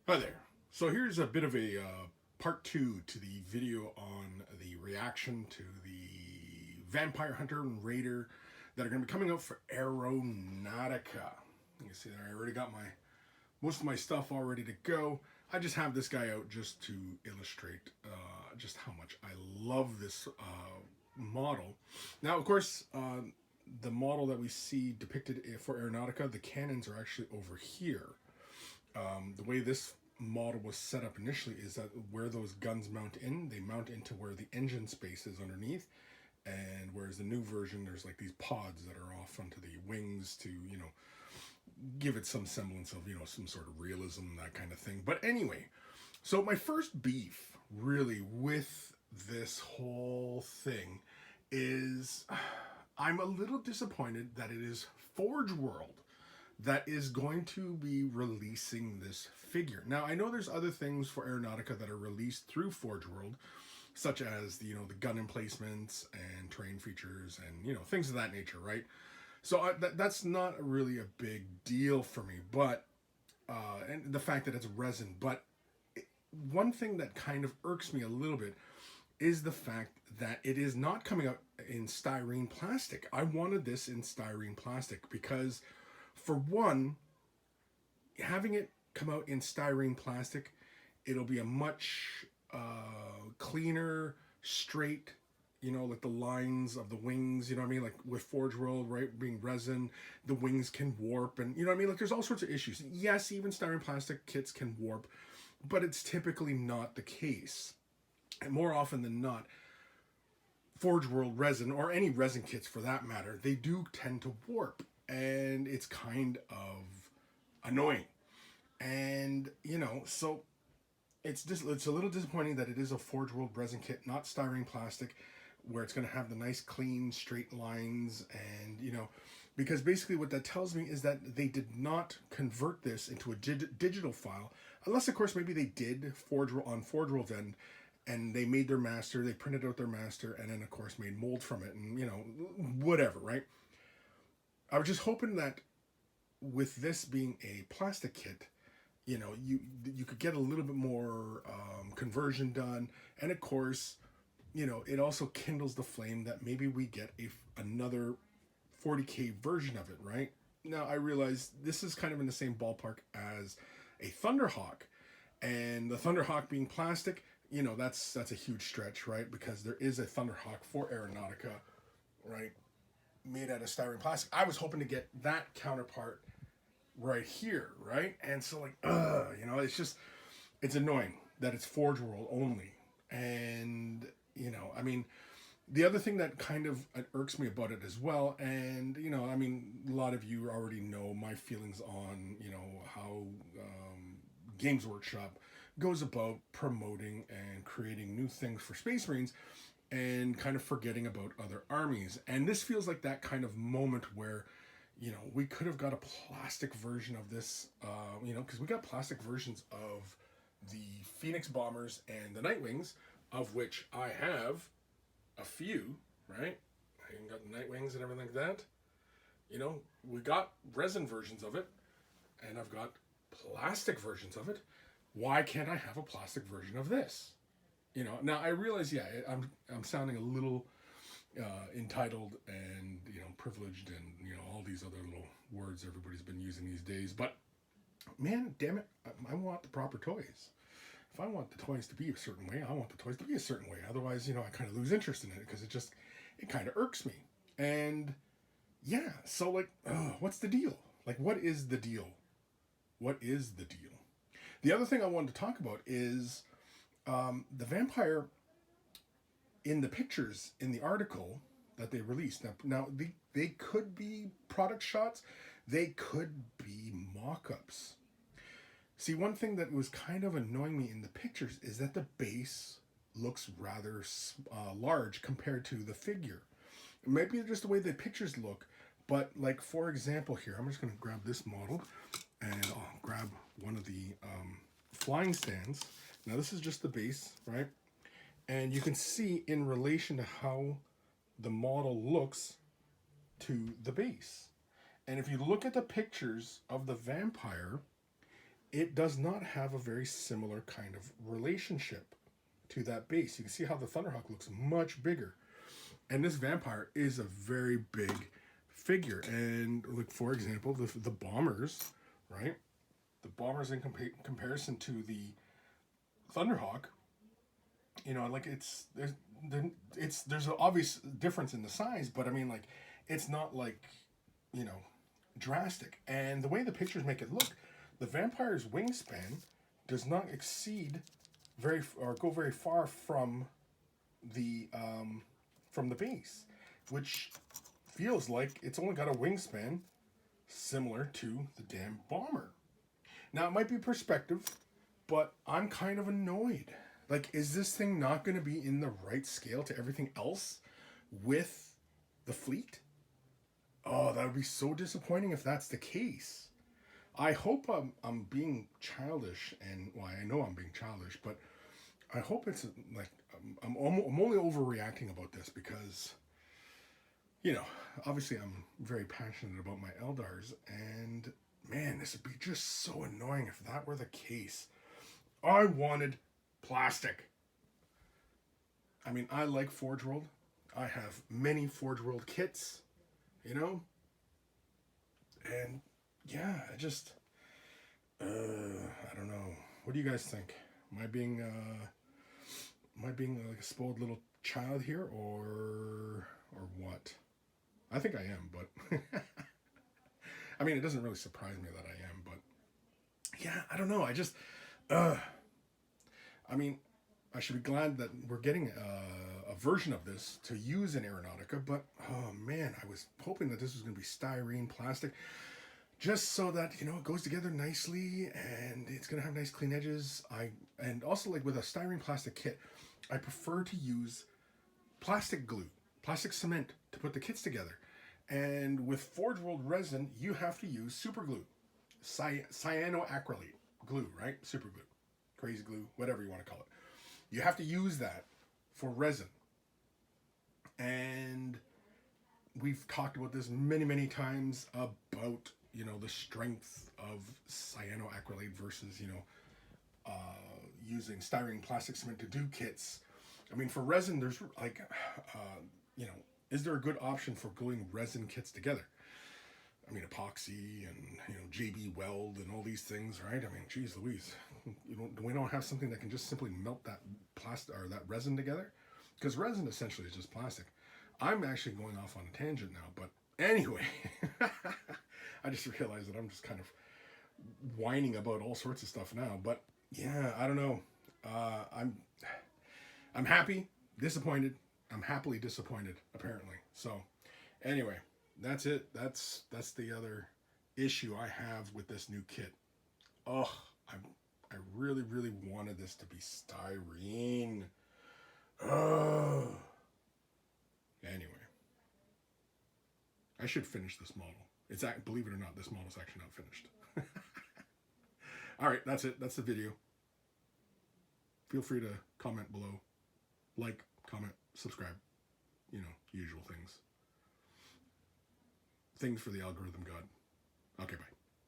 Hi there. So here's a bit of a part two to the video on the reaction to the Vampire Hunter and Raider that are going to be coming out for Aeronautica. You can see there, I already got most of my stuff all ready to go. I just have this guy out just to illustrate just how much I love this model. Now, of course, the model that we see depicted for Aeronautica, the cannons are actually over here. The way this model was set up initially is that where those guns mount in, they mount into where the engine space is underneath, and whereas the new version, there's like these pods that are off onto the wings to, give it some semblance of, some sort of realism, that kind of thing. But anyway, so my first beef really with this whole thing is I'm a little disappointed that it is Forge World that is going to be releasing this figure. Now, I know there's other things for Aeronautica that are released through Forge World, such as the gun emplacements and terrain features and things of that nature, right? So that's not really a big deal for me, but and the fact that it's resin. But one thing that kind of irks me a little bit is the fact that it is not coming out in styrene plastic. I wanted this in styrene plastic because, for one, having it come out in styrene plastic, it'll be a much cleaner, straight, like the lines of the wings, you know what I mean? Like with Forge World, right, being resin, the wings can warp, and you know what I mean? Like there's all sorts of issues. Yes, even styrene plastic kits can warp, but it's typically not the case. And more often than not, Forge World resin, or any resin kits for that matter, they do tend to warp, and it's kind of annoying. And so it's a little disappointing that it is a Forge World resin kit, not styrene plastic, where it's going to have the nice clean straight lines, and because basically what that tells me is that they did not convert this into a digital file, unless of course maybe they did on Forge World's end, and they made their master, they printed out their master, and then of course made mold from it, and whatever, right? I was just hoping that with this being a plastic kit, you could get a little bit more conversion done, and of course, it also kindles the flame that maybe we get another 40K version of it, right? Now I realize this is kind of in the same ballpark as a Thunderhawk, and the Thunderhawk being plastic, that's a huge stretch, right? Because there is a Thunderhawk for Aeronautica, right, made out of styrene plastic. I was hoping to get that counterpart right here, right? And so it's annoying that it's Forge World only. And I mean, the other thing that kind of irks me about it as well, and I mean, a lot of you already know my feelings on how Games Workshop goes about promoting and creating new things for Space Marines, and kind of forgetting about other armies. And this feels like that kind of moment where we could have got a plastic version of this, because we got plastic versions of the Phoenix Bombers and the Nightwings, of which I have a few, right? I even got the Nightwings and everything like that. We got resin versions of it, and I've got plastic versions of it. Why can't I have a plastic version of this? Now I realize, yeah, I'm sounding a little entitled and privileged, and all these other little words everybody's been using these days. But man, damn it, I want the proper toys. If I want the toys to be a certain way, I want the toys to be a certain way. Otherwise, I kind of lose interest in it because it kind of irks me. And yeah, so like, what's the deal? Like, what is the deal? What is the deal? The other thing I wanted to talk about is the vampire in the pictures in the article that they released. Now they could be product shots, they could be mock-ups. See, one thing that was kind of annoying me in the pictures is that the base looks rather large compared to the figure. Maybe just the way the pictures look, but like for example here, I'm just going to grab this model, and I'll grab one of the flying stands. Now this is just the base, right? And you can see in relation to how the model looks to the base. And if you look at the pictures of the vampire, it does not have a very similar kind of relationship to that base. You can see how the Thunderhawk looks much bigger. And this vampire is a very big figure. And like, for example, the bombers, right? The bombers in comparison to the Thunderhawk, you know, like there's an obvious difference in the size, but I mean, like, it's not like, you know, drastic. And the way the pictures make it look, the vampire's wingspan does not exceed go very far from the base, which feels like it's only got a wingspan similar to the damn bomber. Now, it might be perspective, but I'm kind of annoyed. Like, is this thing not going to be in the right scale to everything else with the fleet? Oh, that would be so disappointing if that's the case. I hope I'm being childish, and well, I know I'm being childish, but I hope it's like I'm only overreacting about this because, you know, obviously I'm very passionate about my Eldars, and man, this would be just so annoying if that were the case. I wanted plastic. I mean, I like Forge World. I have many Forge World kits, you know, and yeah, I just, I don't know. What do you guys think? Am I being like a spoiled little child here, or what? I think I am, but I mean, it doesn't really surprise me that I am, but yeah, I don't know. I just, I mean, I should be glad that we're getting a version of this to use in Aeronautica, but oh man, I was hoping that this was going to be styrene plastic, just so that, you know, it goes together nicely and it's going to have nice clean edges. And also, like, with a styrene plastic kit, I prefer to use plastic glue, plastic cement to put the kits together. And with Forge World resin, you have to use super glue, cyanoacrylate glue, right? Super glue, crazy glue, whatever you want to call it. You have to use that for resin. And we've talked about this many, many times about, you know, the strength of cyanoacrylate versus, you know, using styrene plastic cement to do kits. I mean, for resin, there's like, you know, is there a good option for gluing resin kits together? I mean, epoxy and, you know, JB Weld and all these things, right? I mean, geez Louise, we don't have something that can just simply melt that plastic or that resin together? Because resin essentially is just plastic. I'm actually going off on a tangent now, but anyway, I just realized that I'm just kind of whining about all sorts of stuff now. But yeah, I don't know. I'm happy, disappointed. I'm happily disappointed, apparently. So anyway, that's it. That's the other issue I have with this new kit. Oh, I really, really wanted this to be styrene. Oh. Anyway, I should finish this model. Believe it or not, this model is actually not finished. All right, that's it. That's the video. Feel free to comment below. Like, comment, subscribe. You know, usual things. Things for the algorithm god. Okay, bye.